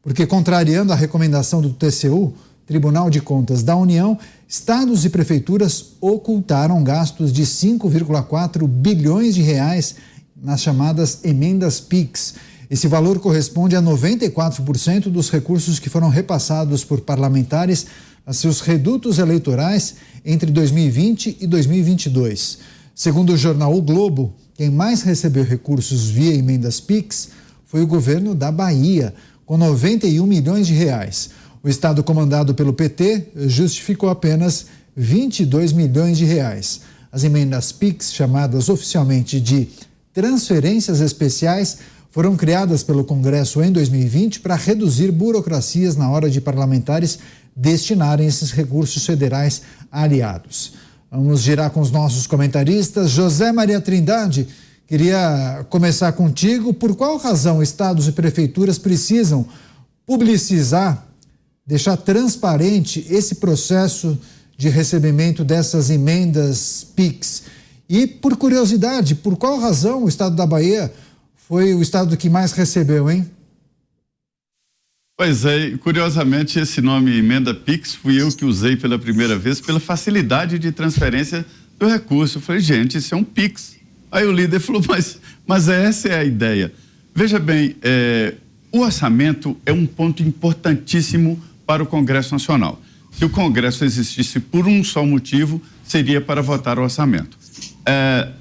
porque, contrariando a recomendação do TCU, Tribunal de Contas da União, estados e prefeituras ocultaram gastos de 5,4 bilhões de reais nas chamadas emendas PIX. Esse valor corresponde a 94% dos recursos que foram repassados por parlamentares a seus redutos eleitorais entre 2020 e 2022. Segundo o jornal O Globo, quem mais recebeu recursos via emendas PIX foi o governo da Bahia, com 91 milhões de reais. O estado comandado pelo PT justificou apenas 22 milhões de reais. As emendas PIX, chamadas oficialmente de transferências especiais, foram criadas pelo Congresso em 2020 para reduzir burocracias na hora de parlamentares destinarem esses recursos federais a aliados. Vamos girar com os nossos comentaristas. José Maria Trindade, queria começar contigo. Por qual razão estados e prefeituras precisam publicizar, deixar transparente esse processo de recebimento dessas emendas PIX? E, por curiosidade, por qual razão o estado da Bahia foi o estado que mais recebeu, hein? Pois é, curiosamente esse nome emenda PIX fui eu que usei pela primeira vez pela facilidade de transferência do recurso. Eu falei, gente, isso é um PIX. Aí o líder falou, mas essa é a ideia. Veja bem, o orçamento é um ponto importantíssimo para o Congresso Nacional. Se o Congresso existisse por um só motivo, seria para votar o orçamento.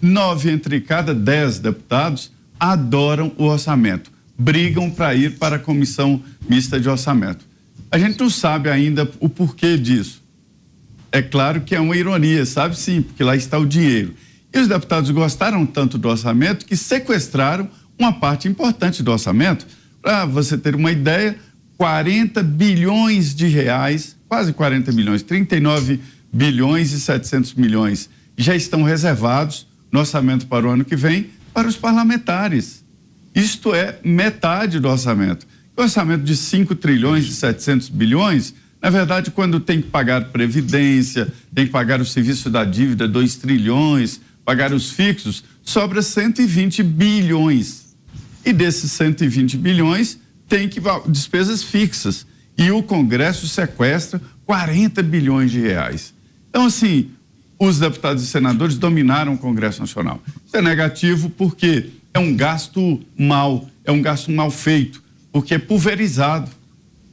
9 entre cada 10 deputados adoram o orçamento, brigam para ir para a comissão mista de orçamento. A gente não sabe ainda o porquê disso. É claro que é uma ironia, sabe sim, porque lá está o dinheiro. E os deputados gostaram tanto do orçamento que sequestraram uma parte importante do orçamento. Para você ter uma ideia, 40 bilhões de reais, quase 40 bilhões, 39 bilhões e 700 milhões já estão reservados no orçamento para o ano que vem para os parlamentares. Isto é metade do orçamento. O orçamento de 5 trilhões e 700 bilhões, na verdade, quando tem que pagar previdência, tem que pagar o serviço da dívida, 2 trilhões, pagar os fixos, sobra 120 bilhões. E desses 120 bilhões, tem que despesas fixas. E o Congresso sequestra 40 bilhões de reais. Então, assim, os deputados e senadores dominaram o Congresso Nacional. Isso é negativo porque é um gasto mal feito, porque é pulverizado.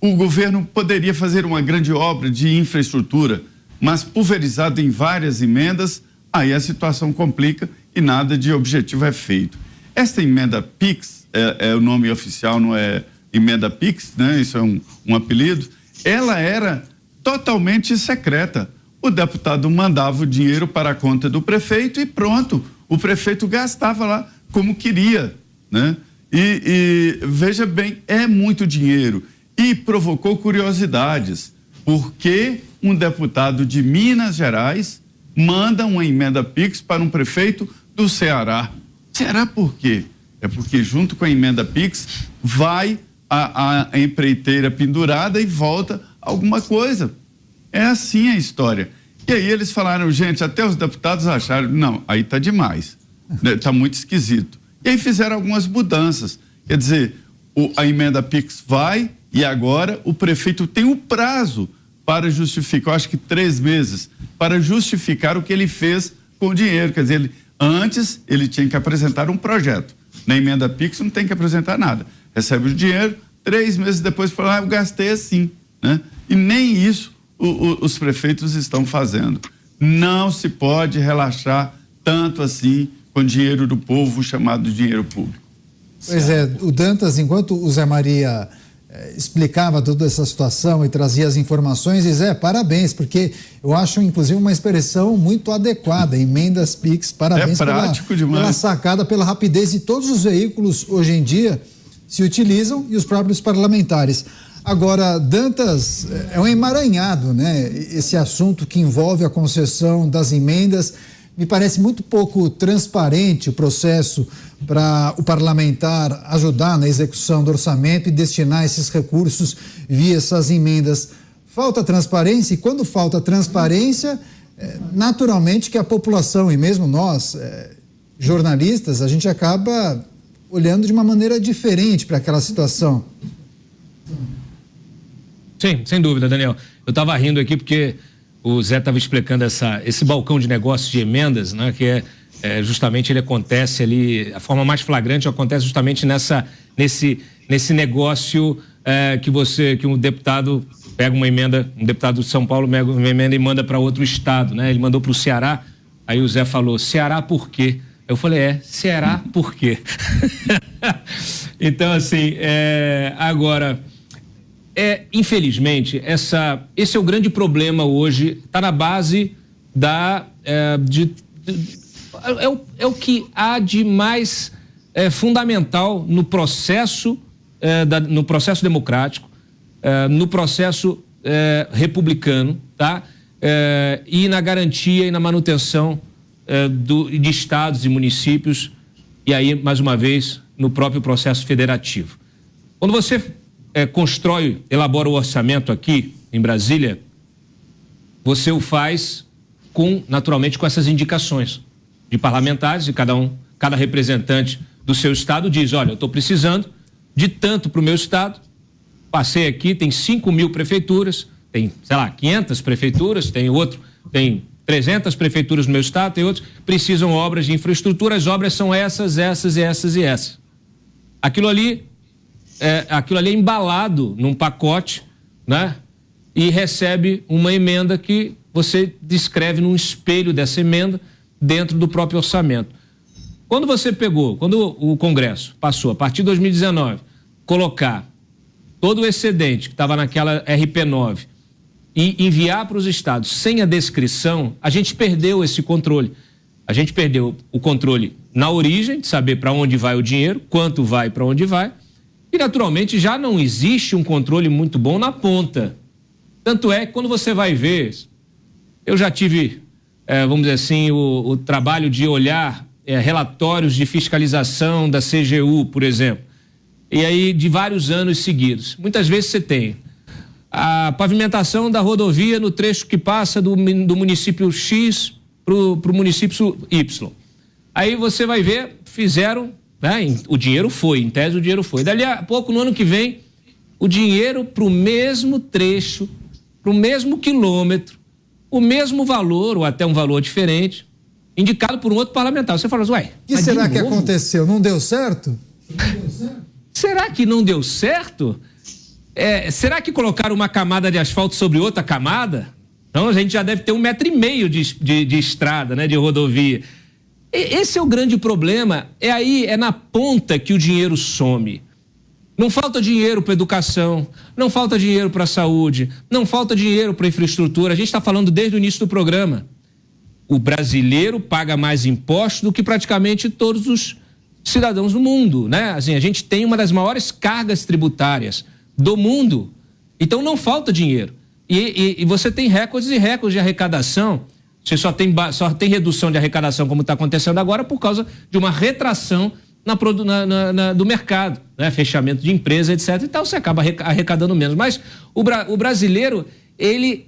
O governo poderia fazer uma grande obra de infraestrutura, mas pulverizado em várias emendas, aí a situação complica e nada de objetivo é feito. Esta emenda PIX, o nome oficial não é emenda PIX, né? Isso é um apelido. Ela era totalmente secreta. O deputado mandava o dinheiro para a conta do prefeito e pronto, o prefeito gastava lá como queria, né? E veja bem, é muito dinheiro e provocou curiosidades, porque um deputado de Minas Gerais manda uma emenda PIX para um prefeito do Ceará. Será por quê? É porque junto com a emenda PIX vai a empreiteira pendurada e volta alguma coisa. É assim a história. E aí eles falaram, gente, até os deputados acharam, não, aí tá demais, tá muito esquisito. E aí fizeram algumas mudanças. Quer dizer, a emenda PIX vai e agora o prefeito tem um prazo para justificar, eu acho que 3 meses, para justificar o que ele fez com o dinheiro. Quer dizer, antes ele tinha que apresentar um projeto. Na emenda PIX não tem que apresentar nada. Recebe o dinheiro, 3 meses depois fala, eu gastei assim, né? E nem isso os prefeitos estão fazendo. Não se pode relaxar tanto assim com dinheiro do povo, chamado dinheiro público. Pois é, o Dantas, enquanto o Zé Maria explicava toda essa situação e trazia as informações, e Zé, parabéns, porque eu acho inclusive uma expressão muito adequada, emendas PIX, parabéns pela sacada, pela rapidez, e todos os veículos hoje em dia se utilizam e os próprios parlamentares. Agora, Dantas, é um emaranhado, né? Esse assunto que envolve a concessão das emendas. Me parece muito pouco transparente o processo para o parlamentar ajudar na execução do orçamento e destinar esses recursos via essas emendas. Falta transparência, e quando falta transparência, naturalmente que a população e mesmo nós, jornalistas, a gente acaba olhando de uma maneira diferente para aquela situação. Sim, sem dúvida, Daniel. Eu estava rindo aqui porque o Zé estava explicando esse balcão de negócios de emendas, né, que justamente ele acontece ali, a forma mais flagrante acontece justamente nesse negócio que um deputado pega uma emenda, um deputado de São Paulo pega uma emenda e manda para outro estado, né? Ele mandou para o Ceará, aí o Zé falou, Ceará por quê? Eu falei, Ceará por quê? Então, assim, agora, infelizmente, esse é o grande problema hoje, está na base é o que há de mais fundamental no processo democrático, no processo republicano, tá? E na garantia e na manutenção de estados e municípios, e aí, mais uma vez, no próprio processo federativo. Quando você elabora o orçamento aqui em Brasília, você o faz naturalmente com essas indicações de parlamentares, e cada representante do seu estado diz, olha, eu estou precisando de tanto para o meu estado, passei aqui, tem 5.000 prefeituras, tem, 500 prefeituras, tem 300 prefeituras no meu estado, tem outros, precisam obras de infraestrutura, as obras são essas. Aquilo ali é embalado num pacote, né? E recebe uma emenda que você descreve num espelho dessa emenda dentro do próprio orçamento. Quando o Congresso passou, a partir de 2019, colocar todo o excedente que estava naquela RP9 e enviar para os estados sem a descrição, a gente perdeu esse controle. A gente perdeu o controle na origem, de saber para onde vai o dinheiro, quanto vai, para onde vai, e naturalmente já não existe um controle muito bom na ponta. Tanto é que quando você vai ver, eu já tive, vamos dizer assim, o trabalho de olhar relatórios de fiscalização da CGU, por exemplo, e aí de vários anos seguidos. Muitas vezes você tem a pavimentação da rodovia no trecho que passa do município X para o município Y. Aí você vai ver, fizeram, né, o dinheiro foi, em tese o dinheiro foi. Dali a pouco, no ano que vem, o dinheiro para o mesmo trecho, para o mesmo quilômetro, o mesmo valor, ou até um valor diferente, indicado por um outro parlamentar. Você fala assim, ué, o que será que aconteceu? Não deu certo? Será que não deu certo? Será que colocaram uma camada de asfalto sobre outra camada? Então a gente já deve ter 1,5 metros de estrada, né, de rodovia. Esse é o grande problema. É na ponta que o dinheiro some. Não falta dinheiro para educação, não falta dinheiro para saúde, não falta dinheiro para infraestrutura. A gente está falando desde o início do programa. O brasileiro paga mais impostos do que praticamente todos os cidadãos do mundo, né? Assim, a gente tem uma das maiores cargas tributárias do mundo. Então não falta dinheiro. E você tem recordes e recordes de arrecadação. Você só tem redução de arrecadação, como está acontecendo agora, por causa de uma retração do mercado, né? Fechamento de empresa, etc. Então você acaba arrecadando menos. Mas o brasileiro, ele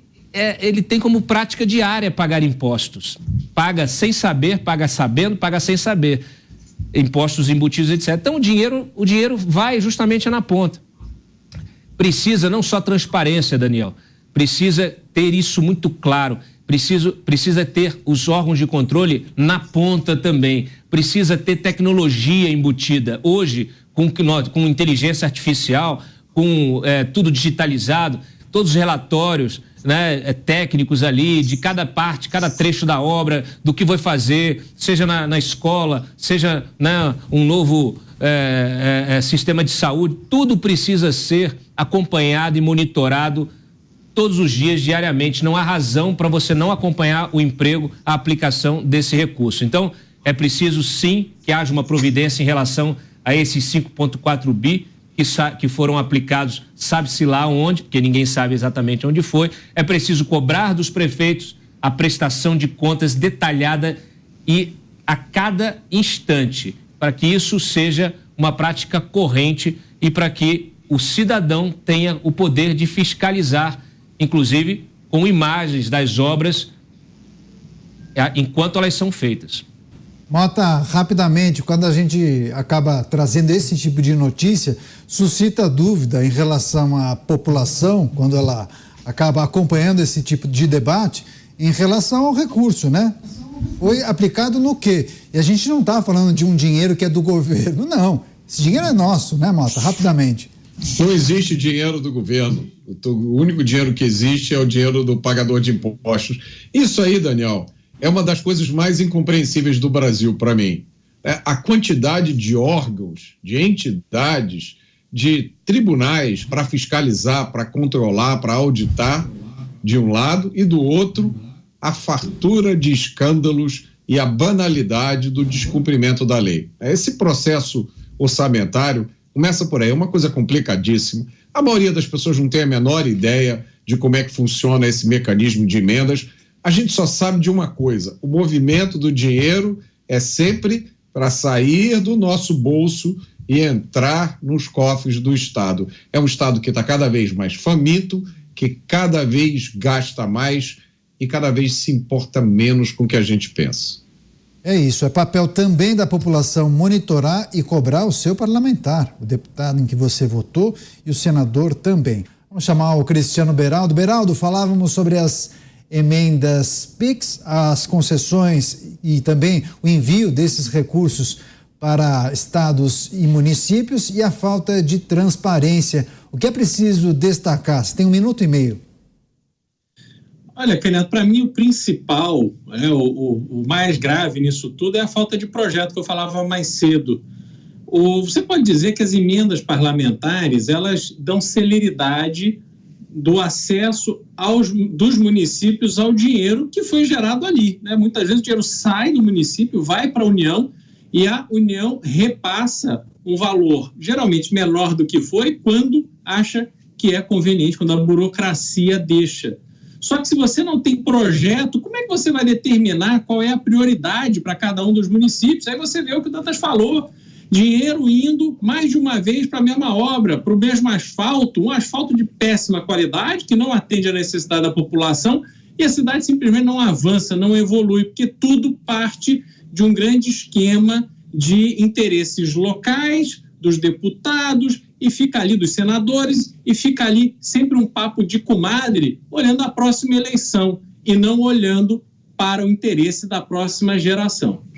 tem como prática diária pagar impostos. Paga sem saber, paga sabendo, paga sem saber. Impostos embutidos, etc. Então o dinheiro vai justamente na ponta. Precisa não só transparência, Daniel, precisa ter isso muito claro, precisa ter os órgãos de controle na ponta também, precisa ter tecnologia embutida. Hoje, com inteligência artificial, com tudo digitalizado, todos os relatórios, né, técnicos ali, de cada parte, cada trecho da obra, do que vai fazer, seja na escola, seja, né, um novo sistema de saúde, tudo precisa ser acompanhado e monitorado todos os dias, diariamente. Não há razão para você não acompanhar o emprego, a aplicação desse recurso. Então, é preciso sim que haja uma providência em relação a esses 5,4 bi que foram aplicados, sabe-se lá onde, porque ninguém sabe exatamente onde foi. É preciso cobrar dos prefeitos a prestação de contas detalhada e a cada instante, para que isso seja uma prática corrente e para que o cidadão tenha o poder de fiscalizar, inclusive com imagens das obras enquanto elas são feitas. Mota, rapidamente, quando a gente acaba trazendo esse tipo de notícia, suscita dúvida em relação à população, quando ela acaba acompanhando esse tipo de debate, em relação ao recurso, né? Foi aplicado no quê? E a gente não está falando de um dinheiro que é do governo, não. Esse dinheiro é nosso, né, Mota? Rapidamente. Não existe dinheiro do governo. O único dinheiro que existe é o dinheiro do pagador de impostos. Isso aí, Daniel, é uma das coisas mais incompreensíveis do Brasil para mim. A quantidade de órgãos, de entidades, de tribunais para fiscalizar, para controlar, para auditar, de um lado, e do outro, a fartura de escândalos e a banalidade do descumprimento da lei. Esse processo orçamentário começa por aí, é uma coisa complicadíssima. A maioria das pessoas não tem a menor ideia de como é que funciona esse mecanismo de emendas. A gente só sabe de uma coisa: o movimento do dinheiro é sempre para sair do nosso bolso e entrar nos cofres do Estado. É um Estado que está cada vez mais faminto, que cada vez gasta mais e cada vez se importa menos com o que a gente pensa. É isso, é papel também da população monitorar e cobrar o seu parlamentar, o deputado em que você votou e o senador também. Vamos chamar o Cristiano Beraldo. Beraldo, falávamos sobre as emendas PIX, as concessões e também o envio desses recursos para estados e municípios e a falta de transparência. O que é preciso destacar? Você tem 1 minuto e meio. Olha, Caneto, para mim o principal, o mais grave nisso tudo é a falta de projeto que eu falava mais cedo. Você pode dizer que as emendas parlamentares, elas dão celeridade do acesso dos municípios ao dinheiro que foi gerado ali, né? Muitas vezes o dinheiro sai do município, vai para a União e a União repassa um valor geralmente menor do que foi quando acha que é conveniente, quando a burocracia deixa. Só que se você não tem projeto, como é que você vai determinar qual é a prioridade para cada um dos municípios? Aí você vê o que o Dantas falou, dinheiro indo mais de uma vez para a mesma obra, para o mesmo asfalto, um asfalto de péssima qualidade, que não atende à necessidade da população, e a cidade simplesmente não avança, não evolui, porque tudo parte de um grande esquema de interesses locais, dos deputados, e fica ali dos senadores, e fica ali sempre um papo de comadre, olhando a próxima eleição, e não olhando para o interesse da próxima geração.